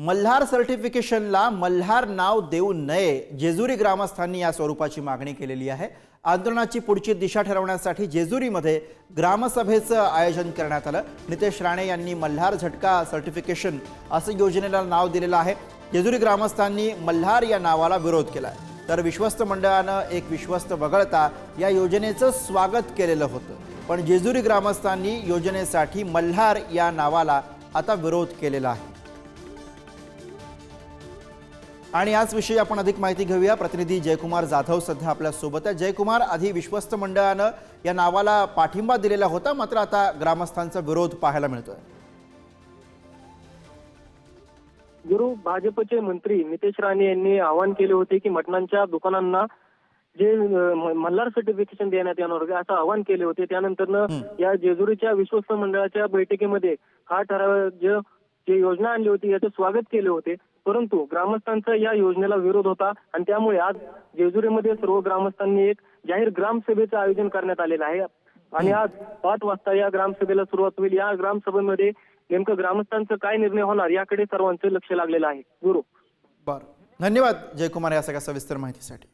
मल्हार सर्टिफिकेशनला मल्हार नाव देऊ नये, जेजुरी ग्रामस्थांनी या स्वरूपाची मागणी केलेली आहे। आंदोलनाची पुढची दिशा ठरवण्यासाठी जेजुरीमध्ये ग्रामसभेचं आयोजन करण्यात आलं। नितेश राणे यांनी मल्हार झटका सर्टिफिकेशन असं योजनेला नाव दिलेलं आहे। जेजुरी ग्रामस्थांनी मल्हार या नावाला विरोध केलाय, तर विश्वस्त मंडळानं एक विश्वस्त वगळता या योजनेचं स्वागत केलेलं होतं। पण जेजुरी ग्रामस्थांनी योजनेसाठी मल्हार या नावाला आता विरोध केलेला आहे। आणि याच विषयी आपण अधिक माहिती घेऊया। प्रतिनिधी जयकुमार जाधव सध्या आपल्या सोबत आहे। जयकुमार, आधी विश्वस्त मंडळानं या नावाला पाठिंबा दिलेला होता, मात्र आता ग्रामस्थांचा विरोध पाहायला मिळतोय। गुरु, भाजपचे मंत्री नितेश राणे यांनी आवाहन केले होते की मटणांच्या दुकानांना जे मल्हार सर्टिफिकेशन देण्यात येणार होते असं आवाहन केले होते। त्यानंतर या जेजुरीच्या विश्वस्त मंडळाच्या बैठकीमध्ये हा ठराव जे योजना आणली होती याचे स्वागत केले होते, परंतु ग्रामस्थांचा या योजनेला विरोध होता आणि त्यामुळे आज जेजुरीमध्ये सर्व ग्रामस्थांनी एक जाहीर ग्रामसभेचं आयोजन करण्यात आलेलं आहे। आणि आज 5 वाजता या ग्रामसभेला सुरुवात होईल। या ग्रामसभेमध्ये नेमकं ग्रामस्थांचं काय निर्णय होणार याकडे सर्वांचं लक्ष लागलेलं आहे। गुरु, बरं, धन्यवाद जयकुमार या सगळ्या सविस्तर माहितीसाठी।